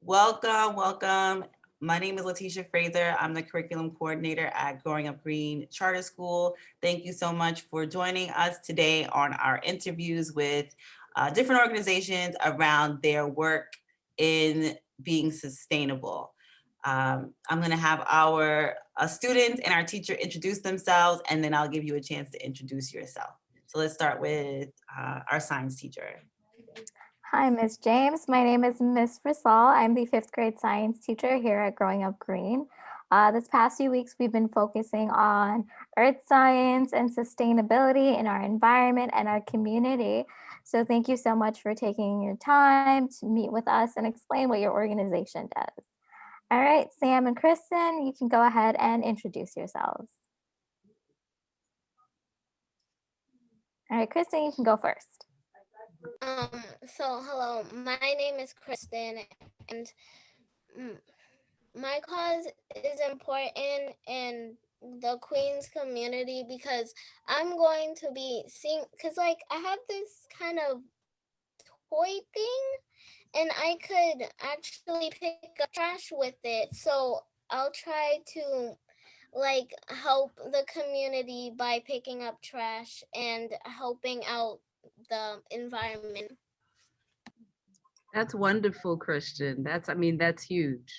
Welcome, welcome. My name is Letitia Fraser. I'm the curriculum coordinator at Growing Up Green Charter School. Thank you so much for joining us today on our interviews with different organizations around their work in being sustainable. I'm going to have our students and our teacher introduce themselves, and then I'll give you a chance to introduce yourself. So let's start with our science teacher. Hi, Ms. James. My name is Ms. Frisall. I'm the 5th grade science teacher here at Growing Up Green. This past few weeks, we've been focusing on earth science and sustainability in our environment and our community. So thank you so much for taking your time to meet with us and explain what your organization does. All right, Sam and Kristen, you can go ahead and introduce yourselves. All right, Kristen, you can go first. Hello, my name is Kristen, and my cause is important in the Queens community because I'm going to be seeing, because I have this kind of toy thing, and I could actually pick up trash with it. So I'll try to help the community by picking up trash and helping out the environment. That's wonderful, Christian. That's huge.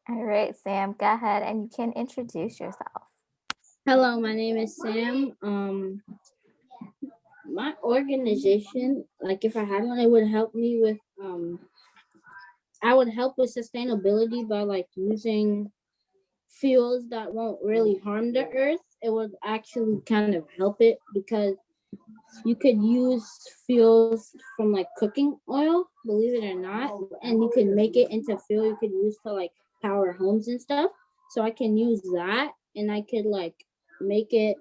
All right, Sam, go ahead and you can introduce yourself. Hello, my name is Sam. My organization, if I had one, it would help me with I would help with sustainability by using fuels that won't really harm the earth. It would actually kind of help it because you could use fuels from cooking oil, believe it or not, and you can make it into fuel you could use to power homes and stuff. So I can use that and I could make it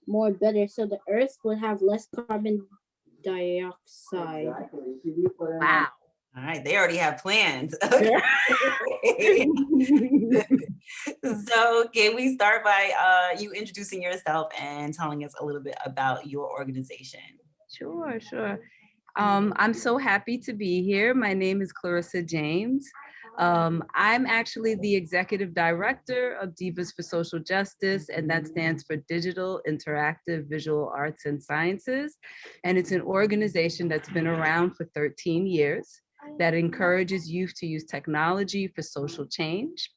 more better so the earth would have less carbon dioxide. Wow. All right, they already have plans. Okay. So can we start by you introducing yourself and telling us a little bit about your organization? Sure. I'm so happy to be here. My name is Clarissa James. I'm actually the executive director of Divas for Social Justice, and that stands for Digital Interactive Visual Arts and Sciences. And it's an organization that's been around for 13 years that encourages youth to use technology for social change.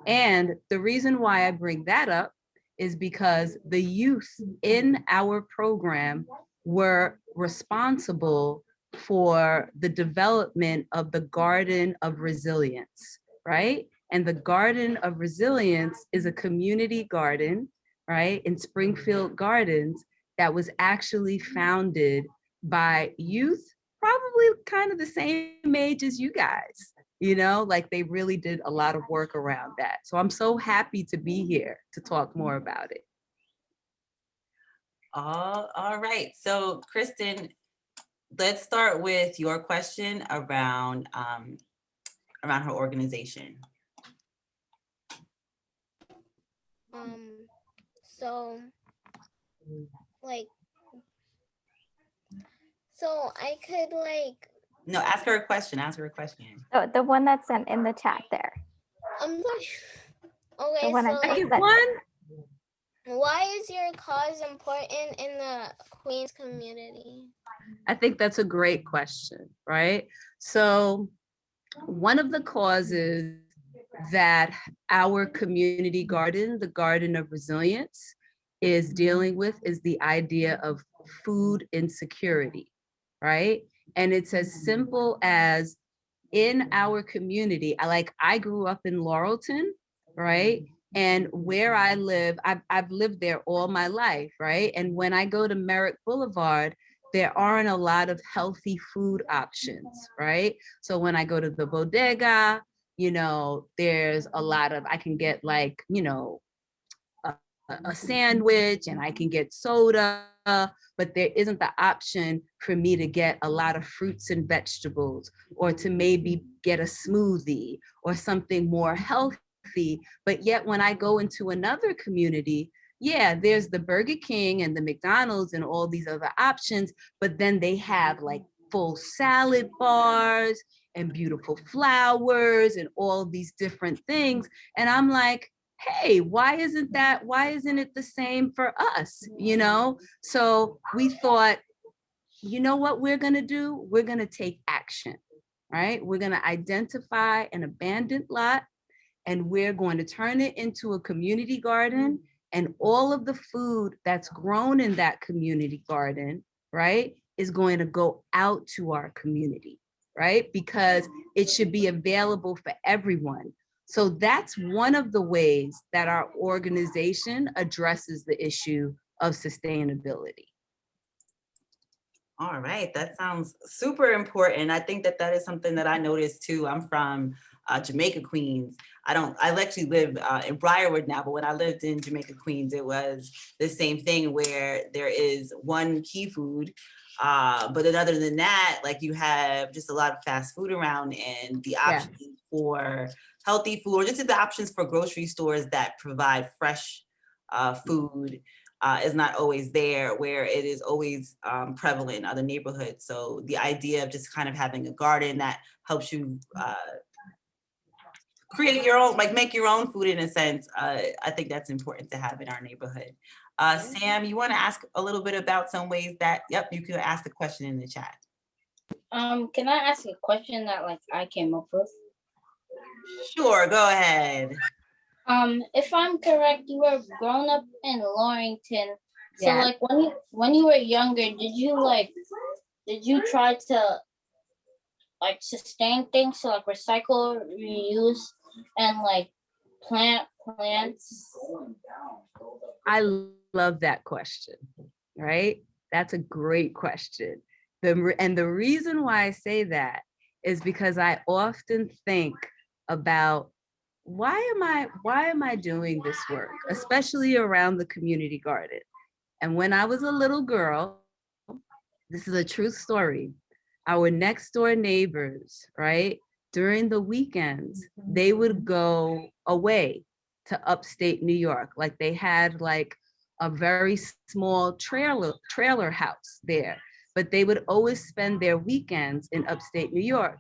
And the reason why I bring that up is because the youth in our program were responsible for the development of the Garden of Resilience, right? And the Garden of Resilience is a community garden, right, in Springfield Gardens that was actually founded by youth, probably kind of the same age as you guys. They really did a lot of work around that. So I'm so happy to be here to talk more about it. All right. So Kristen, let's start with your question around her organization. So I could No, ask her a question. Oh, the one that's sent in the chat there. I'm sorry. Okay, why is your cause important in the Queens community? I think that's a great question, right? So one of the causes that our community garden, the Garden of Resilience, is dealing with is the idea of food insecurity, right? And it's as simple as in our community, I grew up in Laurelton, right? And where I live, I've lived there all my life, right? And when I go to Merrick Boulevard, there aren't a lot of healthy food options, right? So when I go to the bodega, there's a lot of, I can get a sandwich and I can get soda, but there isn't the option for me to get a lot of fruits and vegetables or to maybe get a smoothie or something more healthy. But yet when I go into another community, yeah, there's the Burger King and the McDonald's and all these other options, but then they have full salad bars and beautiful flowers and all these different things. And I'm like, hey, why isn't it the same for us? So we thought, you know what we're going to do? We're going to take action, right? We're going to identify an abandoned lot, and we're going to turn it into a community garden, and all of the food that's grown in that community garden, right, is going to go out to our community, right? Because it should be available for everyone. So that's one of the ways that our organization addresses the issue of sustainability. All right, that sounds super important. I think that is something that I noticed too. I'm from Jamaica, Queens. I actually live in Briarwood now, but when I lived in Jamaica, Queens, it was the same thing where there is one key food, but then other than that, like you have just a lot of fast food around, and the options for healthy food, or just the options for grocery stores that provide fresh food is not always there, where it is always prevalent in other neighborhoods. So the idea of just kind of having a garden that helps you create your own, like make your own food in a sense, I think that's important to have in our neighborhood. Sam, you want to ask a little bit about some ways that, yep, you can ask the question in the chat. Can I ask a question that like I came up with? Sure, go ahead. If I'm correct, you were grown up in Lawrington. So Yeah. like when you were younger, did you try to like sustain things, so like recycle, reuse, and like plant plants? I love that question, right? That's a great question. And the reason why I say that is because I often think about why am I doing this work, especially around the community garden. And when I was a little girl, this is a true story, our next door neighbors, right, during the weekends, they would go away to upstate New York. Like they had like a very small trailer house there, but they would always spend their weekends in upstate New York.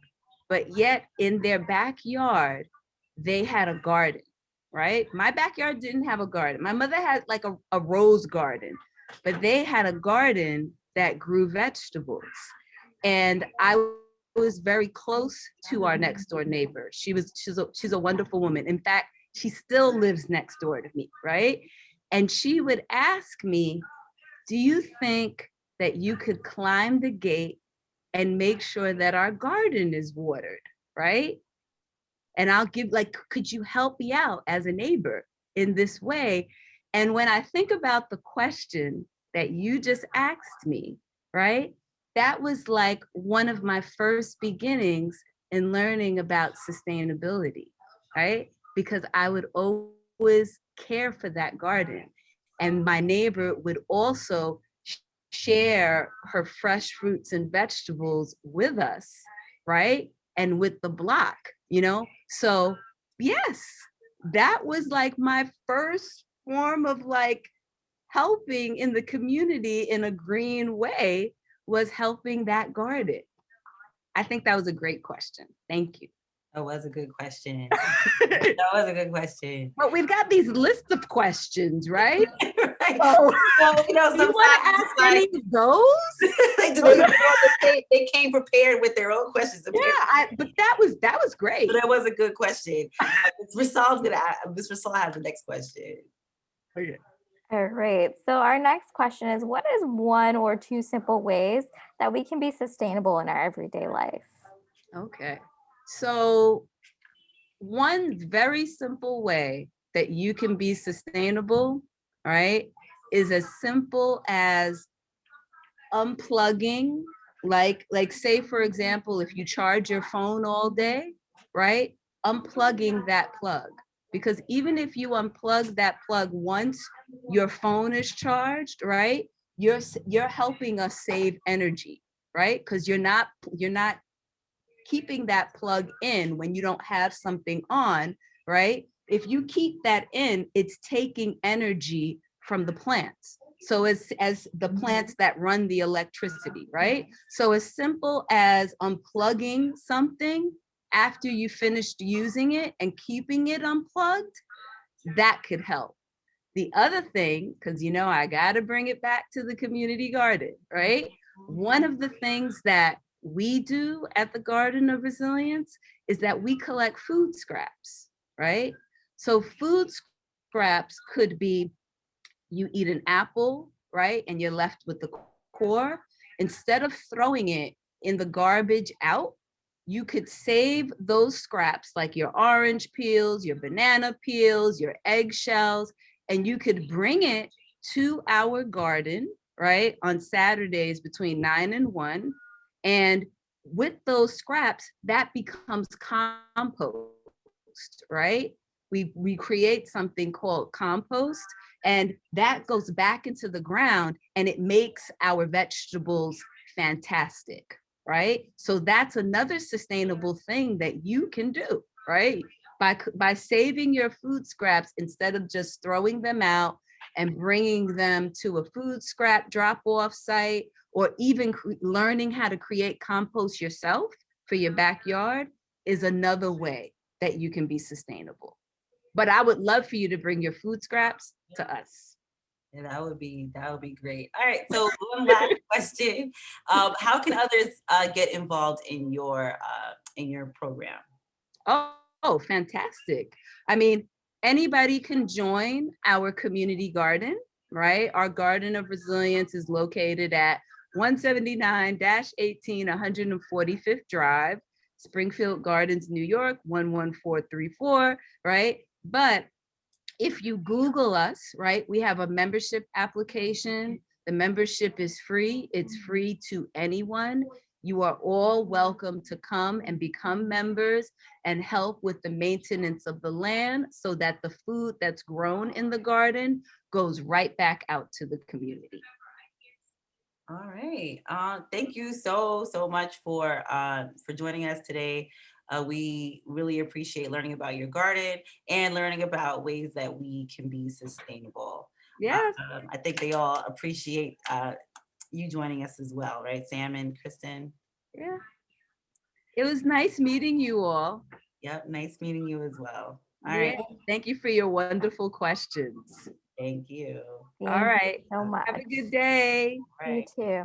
But yet in their backyard, they had a garden, right? My backyard didn't have a garden. My mother had like a rose garden, but they had a garden that grew vegetables. And I was very close to our next door neighbor. She's a wonderful woman. In fact, she still lives next door to me, right? And she would ask me, do you think that you could climb the gate and make sure that our garden is watered, right? And I'll give, like, could you help me out as a neighbor in this way? And when I think about the question that you just asked me, right? That was like one of my first beginnings in learning about sustainability, right? Because I would always care for that garden. And my neighbor would also share her fresh fruits and vegetables with us, right? And with the block, So yes, that was like my first form of like helping in the community in a green way, was helping that garden. I think that was a great question. Thank you. That was a good question. That was a good question. But we've got these lists of questions, right? Right. Oh, Well, you want to ask any of those? they came prepared with their own questions. Yeah, but that was great. So that was a good question. Ms. Rasul has the next question. Okay. All right. So our next question is, what is one or two simple ways that we can be sustainable in our everyday life? Okay. So one very simple way that you can be sustainable, right, is as simple as unplugging. Like say, for example, if you charge your phone all day, right, unplugging that plug. Because even if you unplug that plug once your phone is charged, right, you're helping us save energy, right? Because you're not keeping that plug in when you don't have something on, right? If you keep that in, it's taking energy from the plants. So as the plants that run the electricity, right? So as simple as unplugging something after you finished using it and keeping it unplugged, that could help. The other thing, because I got to bring it back to the community garden, right? One of the things that we do at the Garden of Resilience is that we collect food scraps, right? So food scraps could be you eat an apple, right? And you're left with the core. Instead of throwing it in the garbage out, you could save those scraps like your orange peels, your banana peels, your eggshells, and you could bring it to our garden, right? On Saturdays between 9 and 1. And with those scraps, that becomes compost, right? We create something called compost, and that goes back into the ground and it makes our vegetables fantastic, right? So that's another sustainable thing that you can do, right? By saving your food scraps instead of just throwing them out and bringing them to a food scrap drop-off site, or even learning how to create compost yourself for your backyard is another way that you can be sustainable. But I would love for you to bring your food scraps to us. Yeah, that would be great. All right, so one last question: how can others get involved in your program? Oh, fantastic! I mean, anybody can join our community garden, right? Our Garden of Resilience is located at 179-18 145th Drive, Springfield Gardens, New York 11434, right? But if you Google us, right, we have a membership application. The membership is free. It's free to anyone. You are all welcome to come and become members and help with the maintenance of the land so that the food that's grown in the garden goes right back out to the community. All right. Thank you so much for joining us today. We really appreciate learning about your garden and learning about ways that we can be sustainable. Yes. I think they all appreciate you joining us as well, right, Sam and Kristen? Yeah. It was nice meeting you all. Yep. Nice meeting you as well. All Yeah. right. Thank you for your wonderful questions. Thank you. All Thank you right. so much. Have a good day. All You right. too.